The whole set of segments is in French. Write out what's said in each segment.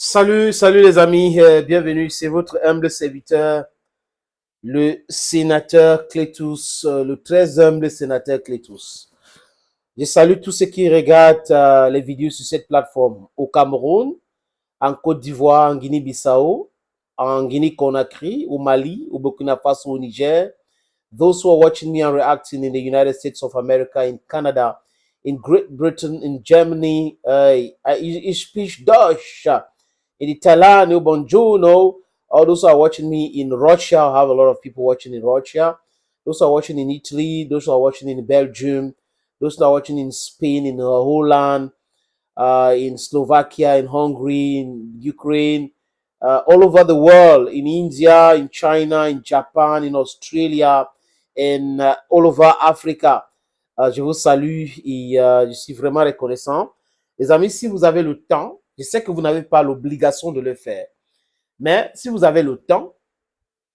Salut les amis, bienvenue, c'est votre humble serviteur, le sénateur Clétus, le très humble sénateur Clétus. Je salue tous ceux qui regardent les vidéos sur cette plateforme au Cameroun, en Côte d'Ivoire, en Guinée-Bissau, en Guinée-Conakry, au Mali, au Burkina Faso, au Niger. Those who are watching me and reacting in the United States of America, in Canada, in Great Britain, in Germany, ich speak Dutch. In Italiano, buongiorno. All those who are watching me in Russia, I have a lot of people watching in Russia. Those who are watching in Italy, those who are watching in Belgium, those who are watching in Spain, in Holland, in Slovakia, in Hungary, in Ukraine, all over the world, in India, in China, in Japan, in Australia, and all over Africa. Je vous salue et je suis vraiment reconnaissant. Les amis, si vous avez le temps, je sais que vous n'avez pas l'obligation de le faire, mais si vous avez le temps,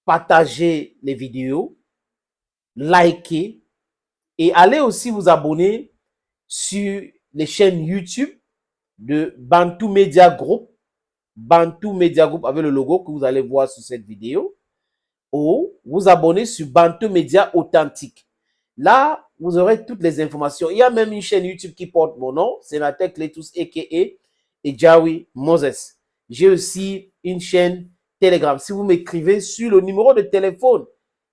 partagez les vidéos, likez et allez aussi vous abonner sur les chaînes YouTube de Bantu Media Group. Bantu Media Group avec le logo que vous allez voir sur cette vidéo, ou vous abonner sur Bantu Media Authentique. Là, vous aurez toutes les informations. Il y a même une chaîne YouTube qui porte mon nom, Sénateur Clétus a.k.a. Ejawi Moses. J'ai aussi une chaîne Telegram. Si vous m'écrivez sur le numéro de téléphone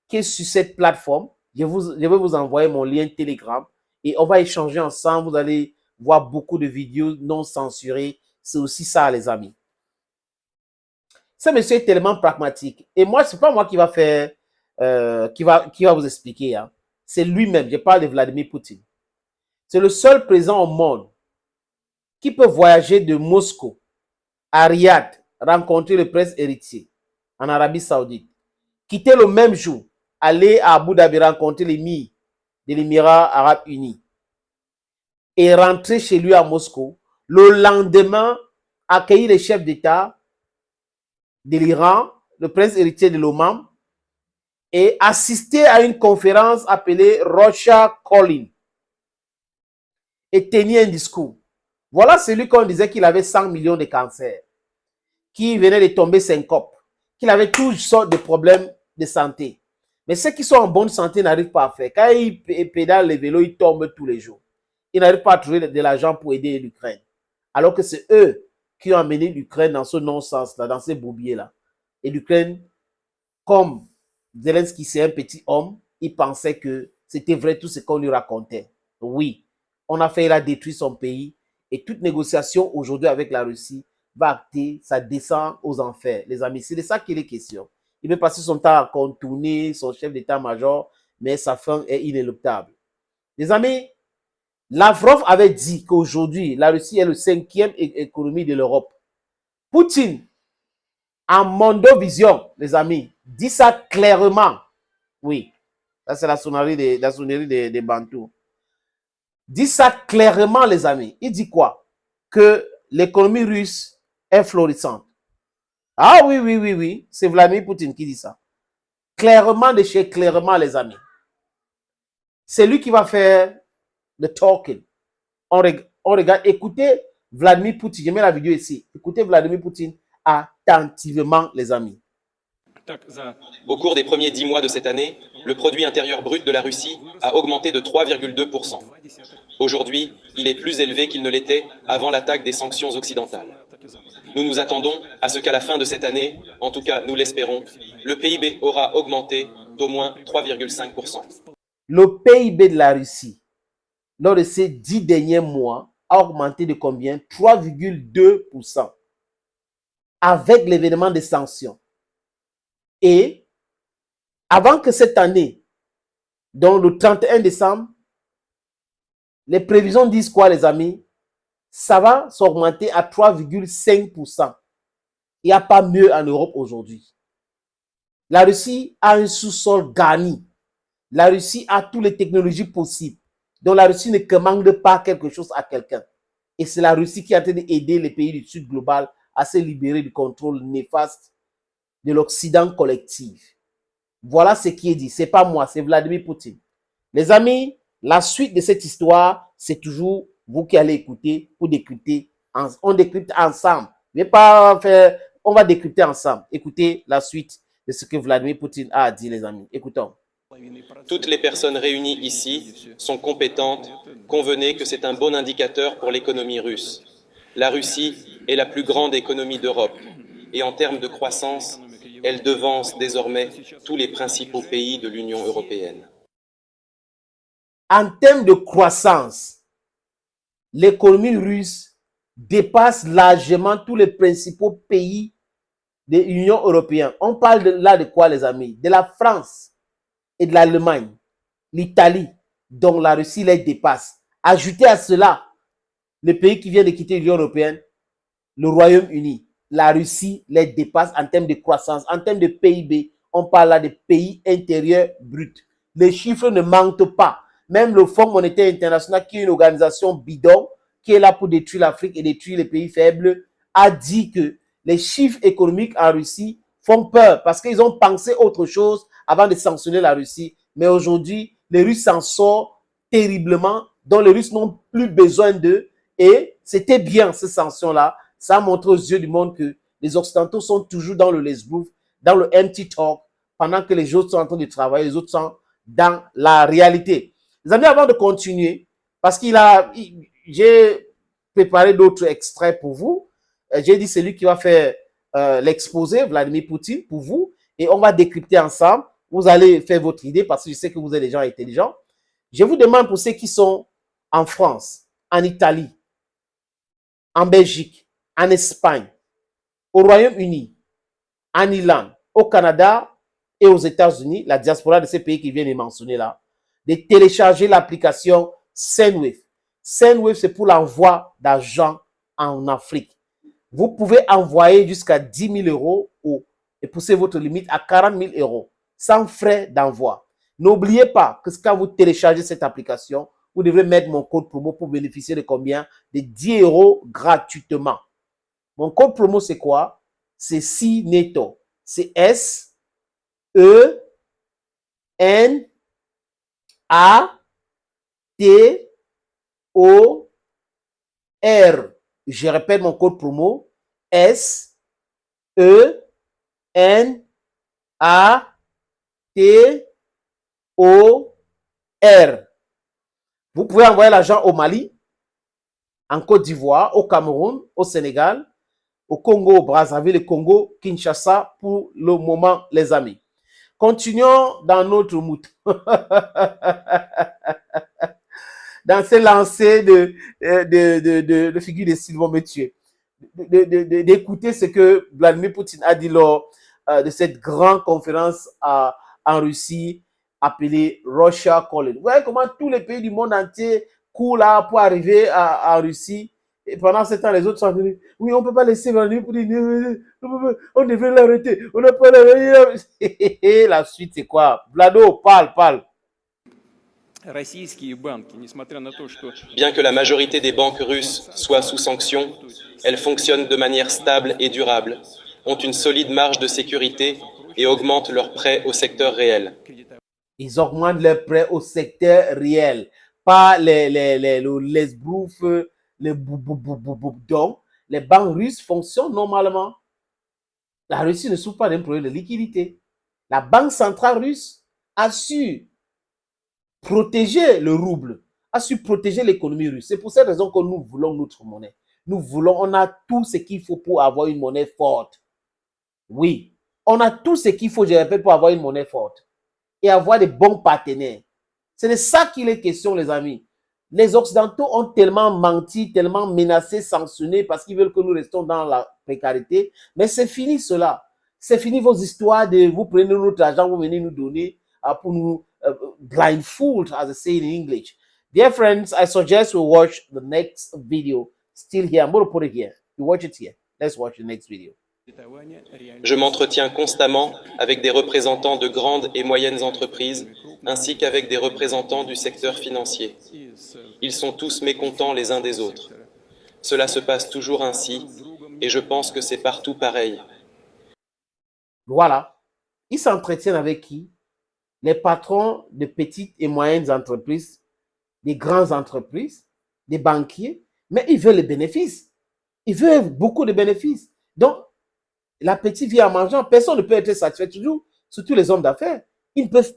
qui est sur cette plateforme, je vais vous envoyer mon lien Telegram et on va échanger ensemble. Vous allez voir beaucoup de vidéos non censurées. C'est aussi ça, les amis. Ce monsieur est tellement pragmatique. Et moi, c'est pas moi qui va faire, qui va vous expliquer. Hein. C'est lui-même. Je parle de Vladimir Poutine. C'est le seul président au monde qui peut voyager de Moscou à Riyad, rencontrer le prince héritier en Arabie Saoudite, quitter le même jour, aller à Abu Dhabi rencontrer l'émir de l'Émirat arabe uni et rentrer chez lui à Moscou, le lendemain accueillir les chefs d'État de l'Iran, le prince héritier de l'Oman, et assister à une conférence appelée Russia Calling et tenir un discours. Voilà celui qu'on disait qu'il avait 100 millions de cancers, qui venait de tomber syncope, qu'il avait toutes sortes de problèmes de santé. Mais ceux qui sont en bonne santé n'arrivent pas à faire. Quand ils pédalent les vélos, ils tombent tous les jours. Ils n'arrivent pas à trouver de l'argent pour aider l'Ukraine. Alors que c'est eux qui ont amené l'Ukraine dans ce non-sens-là, dans ces bourbiers-là. Et l'Ukraine, comme Zelensky, c'est un petit homme, il pensait que c'était vrai tout ce qu'on lui racontait. Oui, on a failli la détruire son pays. Et toute négociation aujourd'hui avec la Russie va acter, ça descend aux enfers, les amis. C'est de ça qu'il est question. Il veut passer son temps à contourner son chef d'état-major, mais sa fin est inéluctable. Les amis, Lavrov avait dit qu'aujourd'hui, la Russie est le 5e économie de l'Europe. Poutine, en Mondovision, les amis, dit ça clairement. Oui, ça c'est la sonnerie des Bantous. Dit ça clairement, les amis. Il dit quoi? Que l'économie russe est florissante. Ah oui. C'est Vladimir Poutine qui dit ça. Clairement de chez clairement, les amis. C'est lui qui va faire le talking. On regarde, écoutez Vladimir Poutine. Je mets la vidéo ici. Écoutez Vladimir Poutine attentivement, les amis. Au cours des premiers 10 mois de cette année, le produit intérieur brut de la Russie a augmenté de 3,2%. Aujourd'hui, il est plus élevé qu'il ne l'était avant l'attaque des sanctions occidentales. Nous nous attendons à ce qu'à la fin de cette année, en tout cas nous l'espérons, le PIB aura augmenté d'au moins 3,5%. Le PIB de la Russie, lors de ces 10 derniers mois, a augmenté de combien? 3,2%. Avec l'événement des sanctions. Et avant que cette année, donc le 31 décembre, les prévisions disent quoi, les amis? Ça va s'augmenter à 3,5%. Il n'y a pas mieux en Europe aujourd'hui. La Russie a un sous-sol garni. La Russie a toutes les technologies possibles. Donc la Russie ne commande pas quelque chose à quelqu'un. Et c'est la Russie qui est en train d'aider les pays du Sud global à se libérer du contrôle néfaste de l'Occident collectif. Voilà ce qui est dit. Ce n'est pas moi, c'est Vladimir Poutine. Les amis, la suite de cette histoire, c'est toujours vous qui allez écouter pour décrypter. On décrypte ensemble. Je vais pas faire... On va décrypter ensemble. Écoutez la suite de ce que Vladimir Poutine a dit, les amis. Écoutons. Toutes les personnes réunies ici sont compétentes. Convenez que c'est un bon indicateur pour l'économie russe. La Russie est la plus grande économie d'Europe et en termes de croissance, elle devance désormais tous les principaux pays de l'Union européenne. En termes de croissance, l'économie russe dépasse largement tous les principaux pays de l'Union européenne. On parle là de quoi, les amis? De la France et de l'Allemagne, l'Italie, dont la Russie les dépasse. Ajoutez à cela le pays qui vient de quitter l'Union européenne, le Royaume-Uni. La Russie les dépasse en termes de croissance, en termes de PIB. On parle là de pays intérieurs bruts. Les chiffres ne mentent pas. Même le Fonds monétaire international, qui est une organisation bidon, qui est là pour détruire l'Afrique et détruire les pays faibles, a dit que les chiffres économiques en Russie font peur parce qu'ils ont pensé autre chose avant de sanctionner la Russie. Mais aujourd'hui, les Russes s'en sortent terriblement, dont les Russes n'ont plus besoin d'eux. Et c'était bien, ces sanctions-là. Ça a montré aux yeux du monde que les Occidentaux sont toujours dans le lesbouf, dans le empty talk, pendant que les autres sont en train de travailler, les autres sont dans la réalité. Les amis, avant de continuer, parce j'ai préparé d'autres extraits pour vous. J'ai dit c'est lui qui va faire l'exposé, Vladimir Poutine, pour vous. Et on va décrypter ensemble. Vous allez faire votre idée parce que je sais que vous êtes des gens intelligents. Je vous demande pour ceux qui sont en France, en Italie, en Belgique, en Espagne, au Royaume-Uni, en Irlande, au Canada et aux États-Unis, la diaspora de ces pays qui viennent de mentionner là, de télécharger l'application Sendwave. Sendwave, c'est pour l'envoi d'argent en Afrique. Vous pouvez envoyer jusqu'à 10 000 euros et pousser votre limite à 40 000 euros sans frais d'envoi. N'oubliez pas que quand vous téléchargez cette application, vous devrez mettre mon code promo pour bénéficier de combien? De 10 euros gratuitement. Mon code promo, c'est quoi? C'est SINETO. C'est S-E-N-A-T-O-R. Je répète mon code promo. S-E-N-A-T-O-R. Vous pouvez envoyer l'argent au Mali, en Côte d'Ivoire, au Cameroun, au Sénégal, au Congo, au Brazzaville, au Congo, Kinshasa, pour le moment, les amis. Continuons dans notre mood. Dans ces lancers de figures de Sylvain Mathieu. D'écouter ce que Vladimir Poutine a dit lors de cette grande conférence en Russie appelée Russia Calling. Vous voyez comment tous les pays du monde entier courent là pour arriver en Russie. Et pendant ce temps, les autres sont venus. Oui, on ne peut pas laisser Vladimir Poutine. On devrait l'arrêter. On n'a pas l'arrêter. La suite, c'est quoi? Vlado, parle. Bien que la majorité des banques russes soient sous sanction, elles fonctionnent de manière stable et durable, ont une solide marge de sécurité et augmentent leurs prêts au secteur réel. Ils augmentent leurs prêts au secteur réel, pas les lesbroufs, les boubouboubouboub. Donc, les banques russes fonctionnent normalement. La Russie ne souffre pas d'un problème de liquidité. La banque centrale russe a su protéger le rouble, a su protéger l'économie russe. C'est pour cette raison que nous voulons notre monnaie. On a tout ce qu'il faut pour avoir une monnaie forte. Oui, on a tout ce qu'il faut, je répète, pour avoir une monnaie forte et avoir des bons partenaires. C'est de ça qu'il est question, les amis. Les Occidentaux ont tellement menti, tellement menacé, sanctionné parce qu'ils veulent que nous restions dans la précarité. Mais c'est fini cela. C'est fini vos histoires de vous prenez notre argent, vous venez nous donner pour nous blindfold, as I say in English. Dear friends, I suggest we watch the next video. Still here. I'm going to put it here. You watch it here. Let's watch the next video. Je m'entretiens constamment avec des représentants de grandes et moyennes entreprises, ainsi qu'avec des représentants du secteur financier. Ils sont tous mécontents les uns des autres. Cela se passe toujours ainsi, et je pense que c'est partout pareil. Voilà. Ils s'entretiennent avec qui? Les patrons de petites et moyennes entreprises, des grandes entreprises, des banquiers, mais ils veulent les bénéfices. Il veut beaucoup de bénéfices. Donc, l'appétit vient en mangeant. Personne ne peut être satisfait toujours, surtout les hommes d'affaires. Ils ne peuvent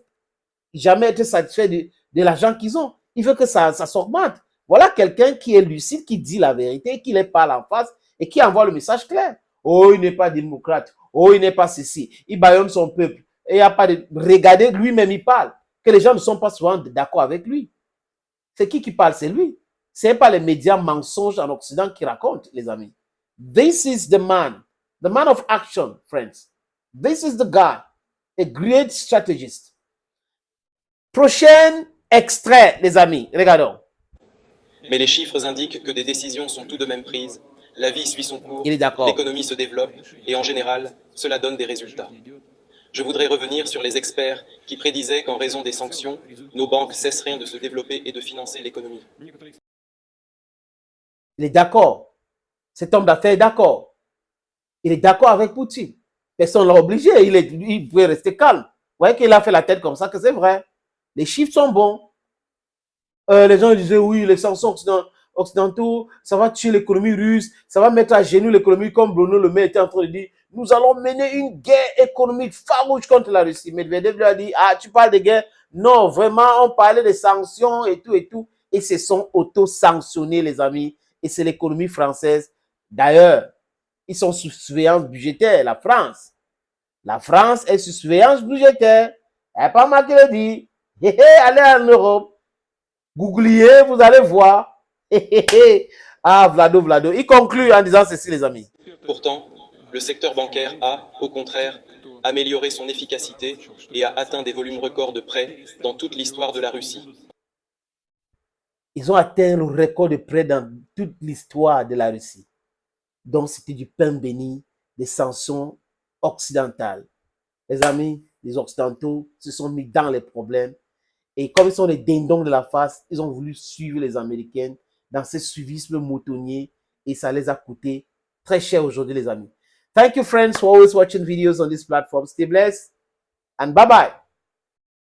jamais être satisfaits de l'argent qu'ils ont. Il veut que ça s'augmente. Voilà quelqu'un qui est lucide, qui dit la vérité, qui les parle en face et qui envoie le message clair. Oh, il n'est pas démocrate. Oh, il n'est pas ceci. Il bâillonne son peuple. Et il n'y a pas de... Regardez, lui-même, il parle. Que les gens ne sont pas souvent d'accord avec lui. C'est qui parle? C'est lui. Ce n'est pas les médias mensonges en Occident qui racontent, les amis. This is the man of action, friends. This is the guy, a great strategist. Prochain extrait, les amis. Regardons. Mais les chiffres indiquent que des décisions sont tout de même prises, la vie suit son cours, Il est d'accord. l'économie se développe, et en général, cela donne des résultats. Je voudrais revenir sur les experts qui prédisaient qu'en raison des sanctions, nos banques cesseraient de se développer et de financer l'économie. Il est d'accord. Cet homme d'affaires est d'accord. Il est d'accord avec Poutine. Personne ne l'a obligé. Il pouvait rester calme. Vous voyez qu'il a fait la tête comme ça, que c'est vrai. Les chiffres sont bons. Les gens disaient, oui, les sanctions occidentaux, ça va tuer l'économie russe, ça va mettre à genoux l'économie, comme Bruno Le Maire était en train de dire. Nous allons mener une guerre économique farouche contre la Russie. Medvedev lui a dit, ah, tu parles de guerre? Non, vraiment, on parlait de sanctions et tout et tout. Et se sont auto-sanctionnés, les amis. Et c'est l'économie française. D'ailleurs, ils sont sous surveillance budgétaire, la France. La France est sous surveillance budgétaire. Elle n'a pas mal qui le dit. Allez en Europe. Googliez, vous allez voir. Ah, Vlado. Il conclut en disant ceci, les amis. Pourtant, le secteur bancaire a, au contraire, amélioré son efficacité et a atteint des volumes records de prêts dans toute l'histoire de la Russie. Ils ont atteint le record de prêts dans toute l'histoire de la Russie. Donc, c'était du pain béni des sanctions occidentales. Les amis, les Occidentaux se sont mis dans les problèmes. Et comme ils sont les dindons de la face, ils ont voulu suivre les Américains dans ce suivisme moutonnier. Et ça les a coûté très cher aujourd'hui, les amis. Thank you, friends, for always watching videos on this platform. Stay blessed and bye-bye.